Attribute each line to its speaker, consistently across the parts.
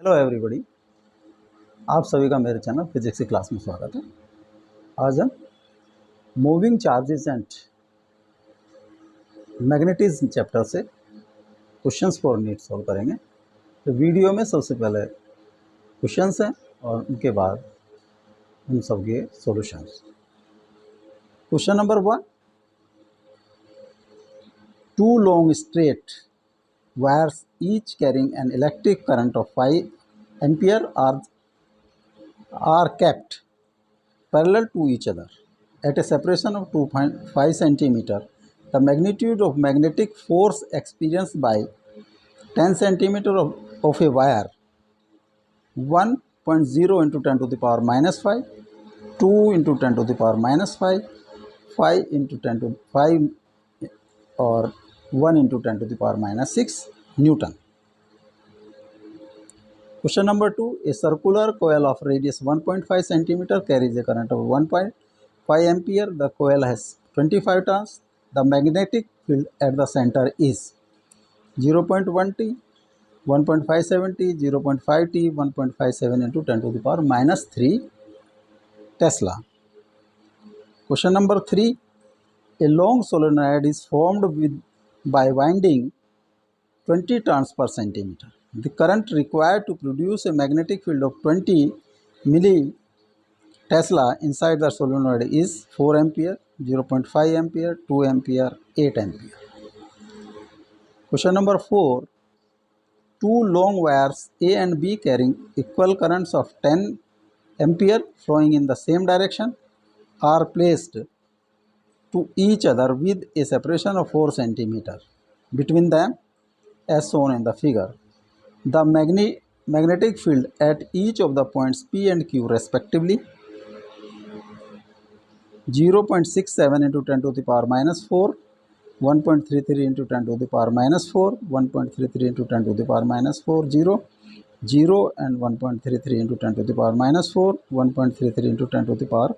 Speaker 1: Hello everybody, आप सभी का मेरे चैनल फिजिक्स की क्लास में स्वागत है। आज हम moving charges and magnetism chapter से क्वेश्चंस फॉर नीट सॉल्व करेंगे। तो वीडियो में सबसे पहले क्वेश्चंस हैं और उनके बाद उन सब के solutions. Question number 1, two long straight wires each carrying an electric current of 5 ampere are kept parallel to each other at a separation of 2.5 centimeter. The magnitude of magnetic force experienced by 10 centimeter of a wire 1.0 into 10 to the power minus 5, 2 into 10 to the power minus 5, 5 into 10 to 5 or 1 into 10 to the power minus 6 Newton. Question number 2, a circular coil of radius 1.5 centimeter carries a current of 1.5 ampere. The coil has 25 turns. The magnetic field at the center is 0.1 T, 1.57 T, 0.5 T, 1.57 into 10 to the power minus 3 Tesla. Question number 3, a long solenoid is formed by winding 20 turns per centimeter. The current required to produce a magnetic field of 20 milli Tesla inside the solenoid is 4 ampere, 0.5 ampere, 2 ampere, 8 ampere. Question number 4, two long wires A and B carrying equal currents of 10 ampere flowing in the same direction are placed to each other with a separation of 4 centimeter between them as shown in the figure. The magnetic field at each of the points P and Q respectively 0.67 into 10 to the power minus 4, 1.33 into 10 to the power minus 4, 1.33 into 10 to the power minus 4, 0, 0 and 1.33 into 10 to the power minus 4, 1.33 into 10 to the power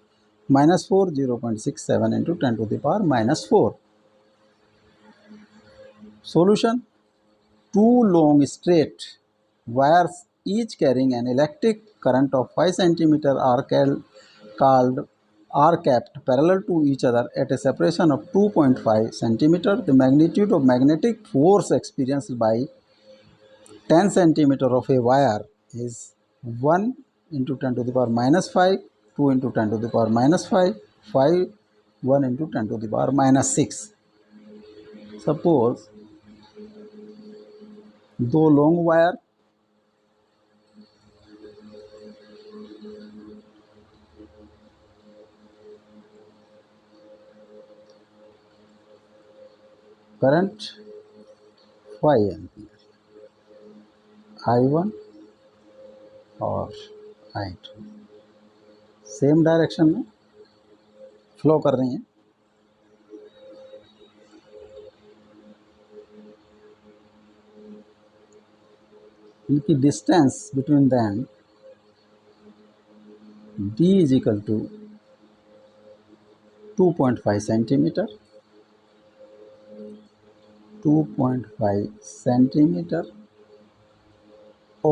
Speaker 1: minus 4, 0.67 into 10 to the power minus 4. Solution: two long straight wires each carrying an electric current of 5 centimeter are kept parallel to each other at a separation of 2.5 centimeter. The magnitude of magnetic force experienced by 10 centimeter of a wire is 1 into 10 to the power minus 5, 2 into 10 to the power minus 5, 5, 1 into 10 to the power minus 6. Suppose दो long wire current 5 ampere I1 और I2 same direction में flow कर रही हैं। इनकी distance between them D is equal to 2.5 centimetre, 2.5 centimetre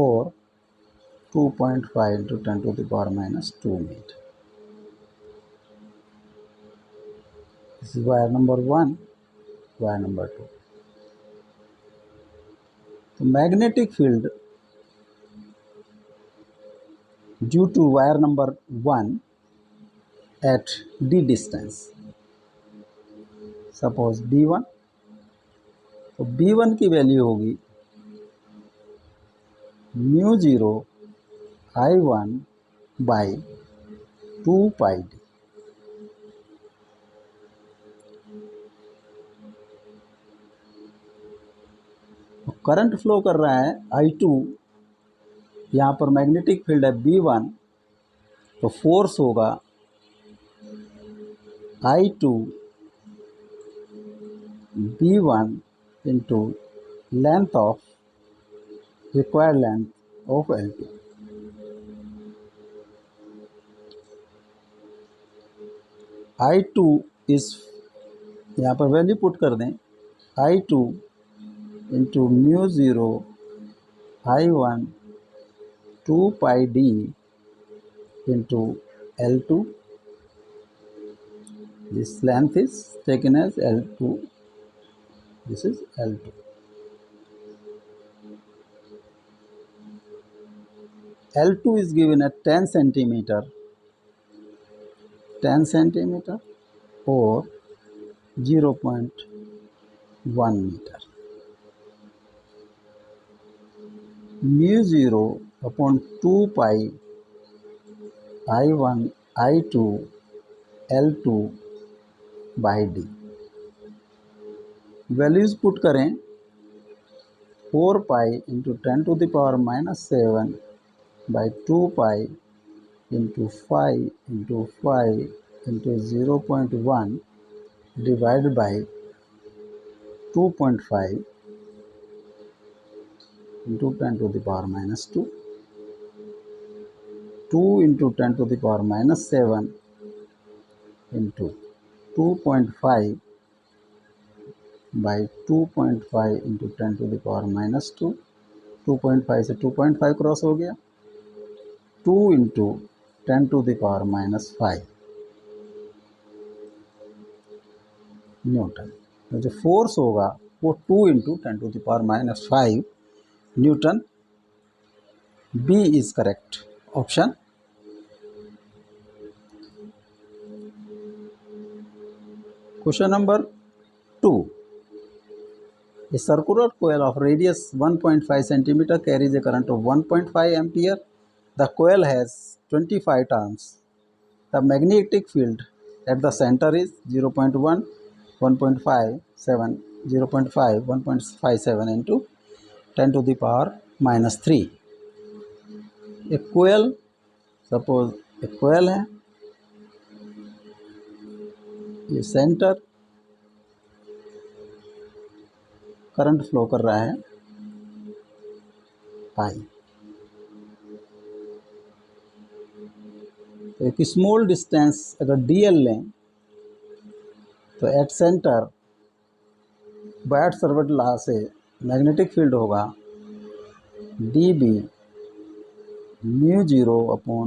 Speaker 1: और 2.5 into 10 to the power minus 2 metre. This is wire number 1, wire number 2. The magnetic field due to wire number 1 at D distance, suppose B1, तो B1 की value होगी mu 0 I1 by 2 pi D. Current flow कर रहा है I2, यहाँ पर magnetic field है B1, तो फोर्स होगा I2 B1 into length of required length of L2. I2 इस यहाँ पर वैल्यू पुट कर दें, I2 into mu 0 I1 2 pi d into L2. This length is taken as L2. This is L2. L2 is given at 10 centimeter, 10 centimeter or 0.1 meter. Mu 0 upon 2 pi I1 I2 L2 by D. Values put करें 4 pi into 10 to the power minus 7 by 2 pi into 5 into 5 into 0.1 divided by 2.5 into 10 to the power minus 2. 2 into 10 to the power minus 7 into 2.5 by 2.5 into 10 to the power minus 2. 2.5 से 2.5 cross हो गया. 2 into 10 to the power minus 5 Newton. तो जो force होगा वो 2 into 10 to the power minus 5 newton. B is correct option. Question number 2. A circular coil of radius 1.5 cm carries a current of 1.5 ampere. The coil has 25 turns. The magnetic field at the center is 0.1, 1.57, 0.5, 1.57 into 10 to the power minus 3. A coil, suppose a coil है, ये centre current flow कर रहा है पाई. तो एक small distance अगर dl लें तो एट सेंटर बायट सर्वट लॉ से मैग्नेटिक फील्ड होगा dB mu 0 upon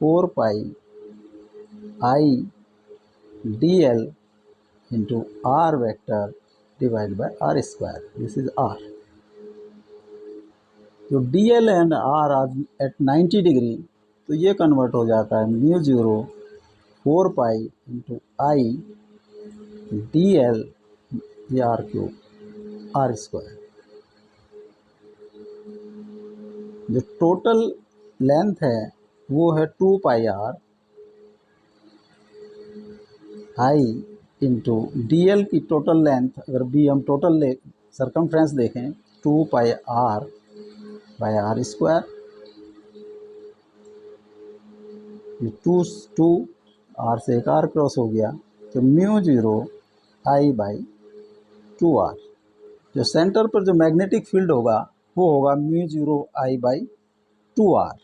Speaker 1: 4 pi I dl into r vector divided by r square. This is r. जो dl and r are at 90 degree तो ये कन्वर्ट हो जाता है mu 0 4 pi into I dl ये r cube r square. जो total length है वो है 2 pi r I into D L की टोटल लेंथ अगर बी हम टोटल ले सरकमफ्रेंस देखें 2 pi R by R square. ये 2 आर से एक आर क्रॉस हो गया तो म्यू 0 आई बाई 2 आर. जो सेंटर पर जो मैग्नेटिक फील्ड होगा वो होगा म्यू 0 आई बाई 2 आर.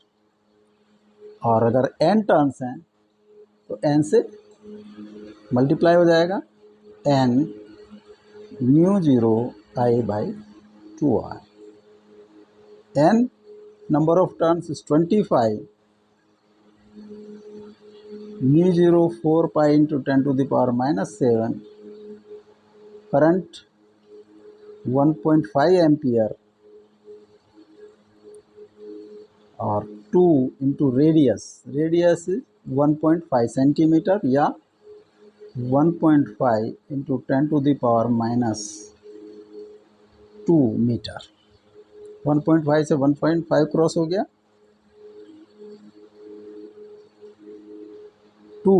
Speaker 1: और अगर एन टर्न्स हैं तो एन से मल्टीप्लाई हो जाएगा N mu 0 I by 2 R. N number of turns is 25. Mu 0 4 pi into 10 to the power minus 7. Current 1.5 ampere और 2 इंटू रेडियस. रेडियस 1.5 सेंटीमीटर या 1.5 into 10 to the power minus 2 metre. 1.5 से 1.5 cross हो गया. 2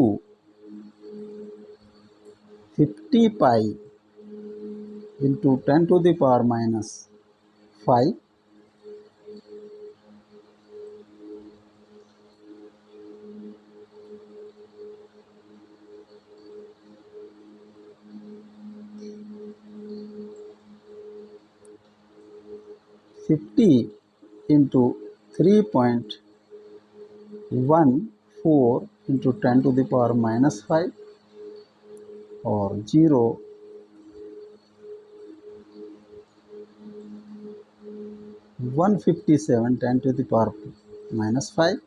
Speaker 1: 50 pi into 10 to the power minus 5 50 into 3.14 into 10 to the power minus 5 और 0 157 10 to the power -5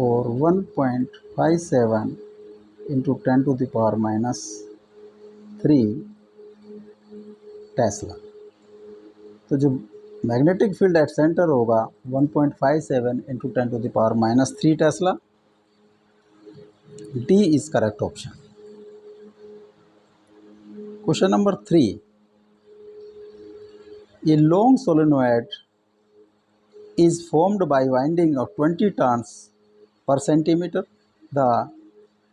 Speaker 1: और 1.57 into 10⁻³ Tesla. तो जो magnetic field at centre होगा 1.57 into 10⁻³ Tesla. D is correct option. Question number 3, a long solenoid is formed by winding of 20 turns per centimeter. The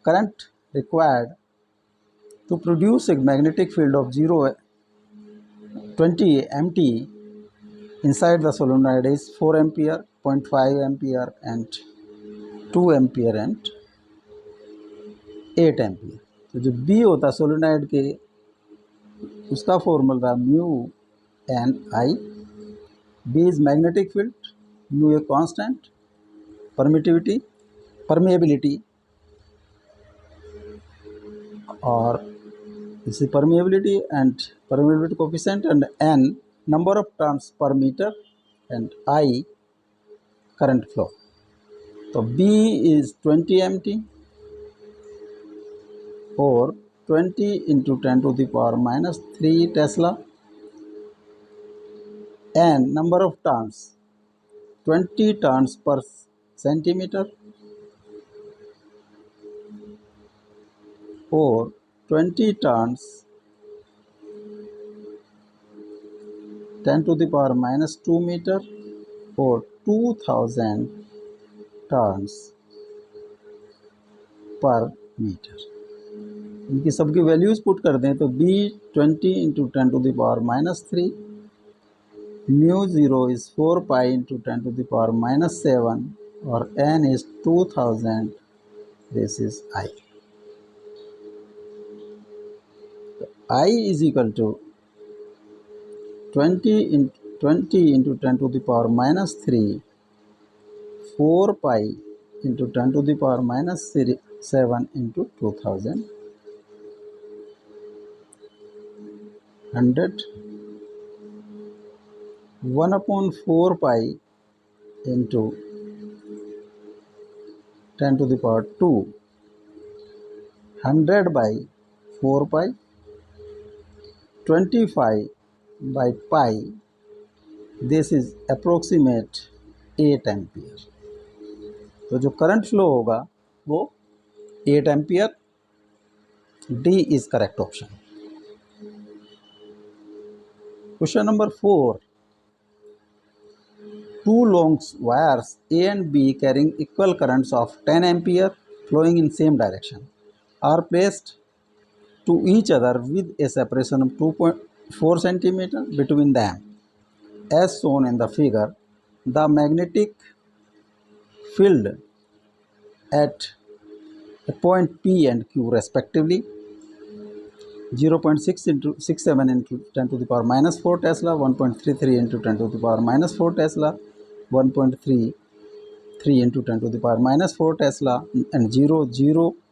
Speaker 1: current required to produce a magnetic field of 20 mt inside the solenoid is 4 ampere, 0.5 ampere and 2 ampere and 8 ampere। तो जो B होता है solenoid के, उसका formula mu N I. B is magnetic field, mu a constant, permeability और इसी permeability and permeability coefficient and N number of turns per metre and I current flow. तो B is 20 mt और 20 into 10⁻³ tesla and number of turns 20 turns per centimeter or 20 turns 10⁻² meter or 2000 turns per meter। इनकी सबकी values put कर दें तो B 20 into 10⁻³ mu 0 is 4 pi into 10⁻⁷ और N is 2000। This is I. I is equal to 20 into 10⁻³ 4 pi into 10⁻⁷ into 2000 100 1/4 pi into 10⁻², 100 by 4 pi, 25 by pi. This is approximate 8 ampere. तो जो current flow होगा वो 8 ampere. D is correct option. Question number 4, two long wires A and B carrying equal currents of 10 ampere flowing in same direction are placed to each other with a separation of 2.4 cm between them as shown in the figure. The magnetic field at a point P and Q respectively 0.67 into 10⁻⁴ Tesla, 1.33 into 10⁻⁴ Tesla, 1.33 into 10⁻⁴ Tesla and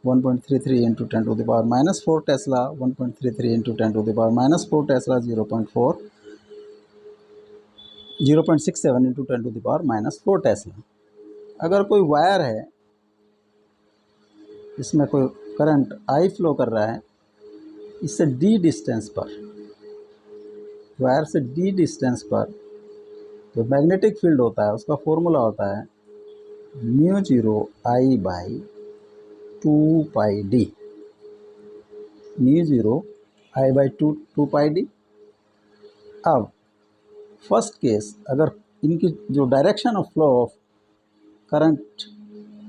Speaker 1: 1.33 into 10⁻⁴ Tesla, 1.33 into 10⁻⁴ Tesla, 0.67 into 10⁻⁴ Tesla। अगर कोई wire है इसमें कोई current I flow कर रहा है, इससे D distance पर, वायर से डी डिस्टेंस पर जो मैग्नेटिक फील्ड होता है उसका फॉर्मूला होता है mu 0 I by 2 pi D. Mu 0 I by 2 pi D. अब फर्स्ट केस, अगर इनकी जो direction of flow of current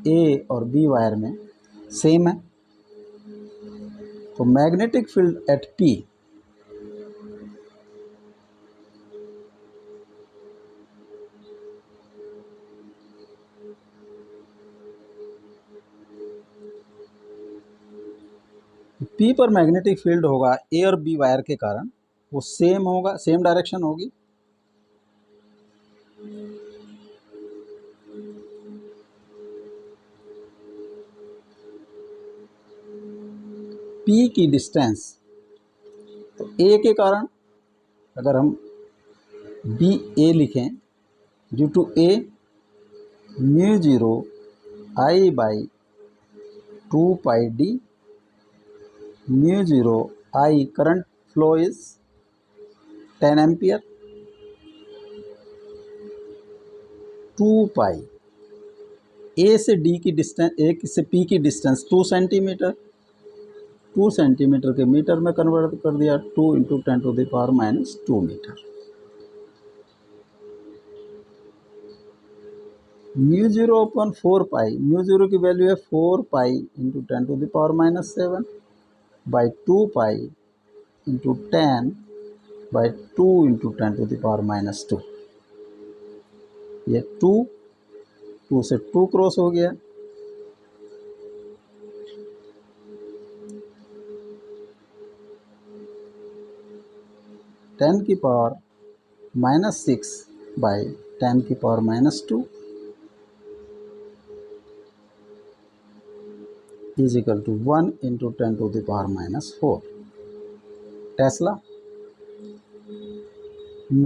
Speaker 1: A और बी वायर में सेम है तो magnetic field at P P पर मैग्नेटिक फील्ड होगा ए और बी वायर के कारण, वो सेम होगा, सेम डायरेक्शन होगी। पी की डिस्टेंस तो ए के कारण, अगर हम बी ए लिखें, due to A mu zero I by 2 pi d. Mu zero I current flow is 10 ampere. 2 pi A से डी की डिस्टेंस, ए से पी की डिस्टेंस 2 सेंटीमीटर. 2 सेंटीमीटर के मीटर में कन्वर्ट कर दिया. 2 इंटू 10⁻⁻² मीटर. म्यू ज़ीरो अपन 4 pi, mu zero की वैल्यू है 4 pi into 10⁻⁷ by 2 pi into 10 by 2 into 10⁻². ये 2 से 2 क्रॉस हो गया. (10⁻⁻6 by 10⁻⁻² is equal to 1 into 10⁻⁻4. Tesla.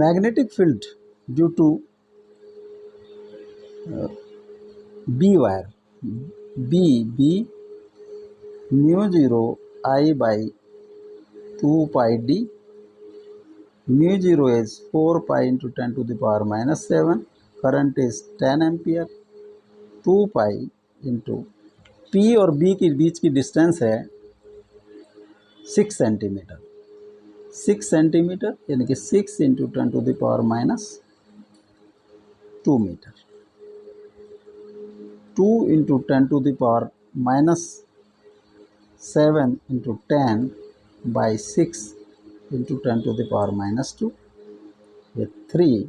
Speaker 1: Magnetic field due to B wire, B mu zero I by 2 pi d. Mu zero is 4 pi into 10⁻⁻7. Current is 10 ampere. 2 pi into P और B के बीच की distance है 6 centimetre. 6 centimetre यानी कि 6 into 10⁻² metre. 2 into 10⁻7 into 10 by 6 into 10⁻². ये 3.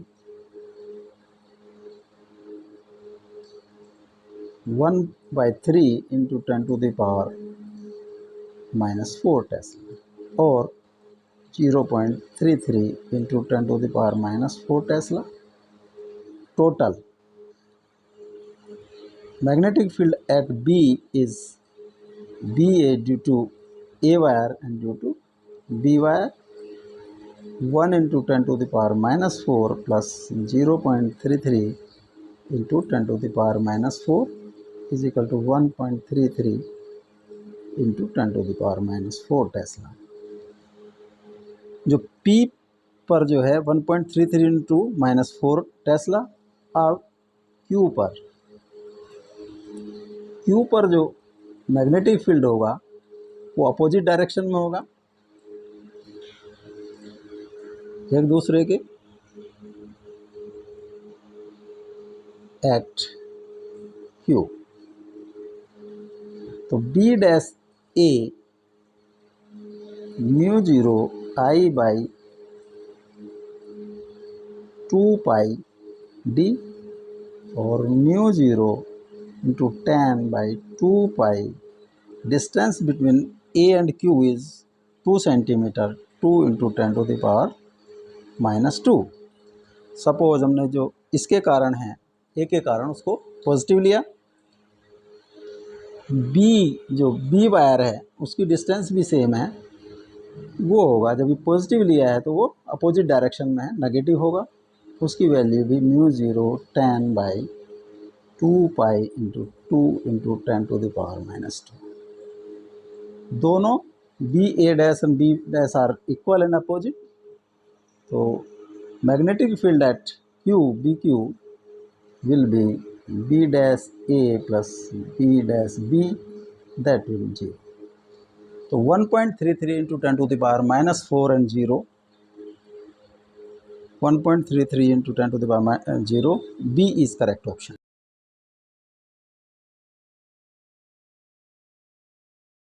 Speaker 1: 1/3 into 10⁻⁻4 tesla और 0.33 into 10⁻⁻4 tesla. Total magnetic field at B is BA due to A wire and due to B wire. 1 into 10⁻⁻4 plus 0.33 into 10⁻⁻4 is equal to 1.33 into 10⁻⁻4 Tesla. जो P पर जो है 1.33 into -4 Tesla. अब Q पर जो magnetic field होगा वो opposite direction में होगा एक दूसरे के. एट Q तो B dash A mu zero I by 2 pi D और mu zero into 10 by 2 pi. Distance between A and Q is 2 centimeter. 2 into 10⁻⁻². Suppose हमने जो इसके कारण है A के कारण उसको पॉजिटिव लिया. B जो B वायर है उसकी डिस्टेंस भी सेम है. वो होगा जब भी पॉजिटिव लिया है तो वो अपोजिट डायरेक्शन में है, नेगेटिव होगा. उसकी वैल्यू भी mu zero 10 by 2 pi into 2 into 10⁻⁻². दोनों B A dash and B dash are equal and opposite. तो magnetic field at Q B Q will be B dash A plus B dash B, that will 0. तो 1.33 into 10⁻⁻4 and 0. 1.33 into 10⁻⁻0. B is correct option.